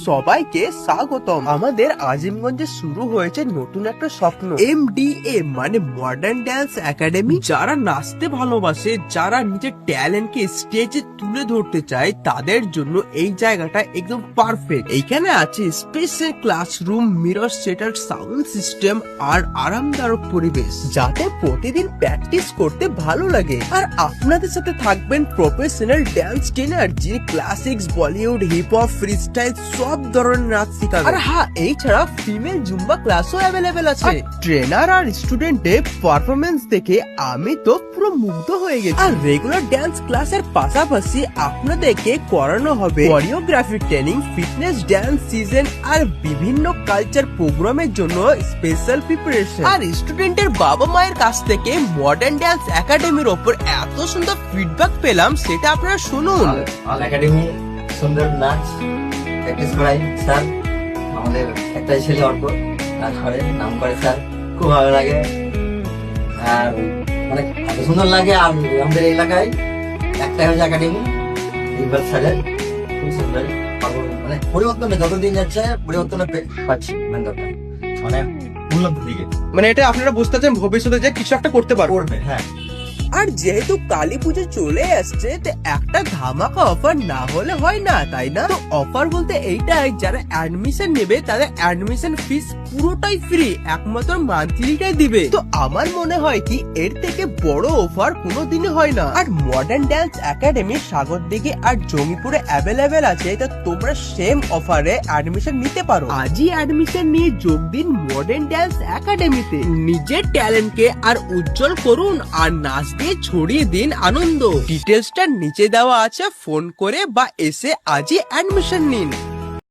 সবাইকে স্বাগতম। আমাদের আজিমগঞ্জে শুরু হয়েছে নতুন একটা স্বপ্ন, MDA মানে মডার্ন ড্যান্স একাডেমি। যারা নাচতে ভালোবাসে, যারা নিজের ট্যালেন্টকে স্টেজে তুলে ধরতে চায়, তাদের জন্য এই জায়গাটা একদম পারফেক্ট। এইখানে আছে স্পেশাল ক্লাসরুম, মিরর সেটার, সাউন্ড সিস্টেম আর আরামদায়ক পরিবেশ, যাতে প্রতিদিন প্র্যাকটিস করতে ভালো লাগে। আর আপনাদের সাথে থাকবেন প্রফেশনাল ড্যান্স ট্রেনার, যিনি classics, Bollywood, hip hop, free style সব ধরনের নাচ শেখাবেন। আর হ্যাঁ, এছাড়া ফিমেল জুম্বা ক্লাসও অ্যাভেলেবেল আছে। ট্রেনার আর স্টুডেন্টের পারফরমেন্স দেখে আমি তো পুরো মুগ্ধ হয়ে গেছি। আর রেগুলার ড্যান্স ক্লাসের পাশাপাশি আপনাদেরকে করানো হবে choreography training, fitness, dance season আর বিভিন্ন কালচার প্রোগ্রামের জন্য স্পেশাল প্রিপারেশন। আর স্টুডেন্টের বাবা মায়ের কাছ থেকে মডার্ন ড্যান্স একাডেমির ওপর এত সুন্দর ফিডব্যাক পেলাম, সেটা আপনারা শুনুন। একাডেমি সুন্দর নাচ প্র্যাকটিস করাই স্যার। আমাদের একটা ছেলে অর্ক তারপরে নাম করে স্যার, খুব ভালো লাগে। আর মানে এত সুন্দর লাগে। আর আমাদের এলাকায় একটা হচ্ছে একাডেমি ইকবাল স্যারের, খুব সুন্দর। মানে পরিবর্তনে যতদিন যাচ্ছে পরিবর্তনে পাচ্ছি, মেন কথা মানে উন্নতির দিকে। মানে এটা আপনারা বুঝতে চান ভবিষ্যতে যে কিছু একটা করতে পারবে। হ্যাঁ। আর যেহেতু কালী পুজো চলে আসছে, তো একটা ধামাকা অফার না হলে হয় না, তাই না? তো অফার বলতে এইটাই, যারা অ্যাডমিশন নেবে তাদের অ্যাডমিশন ফিস পুরোটাই ফ্রি, একমাত্র মান্থলিটাই দিবে। তো আমার মনে হয় কি এর থেকে বড় অফার কোনোদিনই হয় না। আর মডার্ন ড্যান্স একাডেমি সাগরদিঘি আর জঙ্গিপুরে অ্যাভেলেবেল আছে, তো তোমরা সেম অফারে অ্যাডমিশন নিতে পারো। আজই অ্যাডমিশন নিয়ে যোগ দিন মডার্ন ড্যান্স একাডেমিতে। নিজের ট্যালেন্টকে আর উজ্জ্বল করুন, আর নাচ দিয়ে ছড়িয়ে দিন আনন্দ। ডিটেলসটা নিচে দেওয়া আছে, ফোন করে বা এসে আজই অ্যাডমিশন নিন।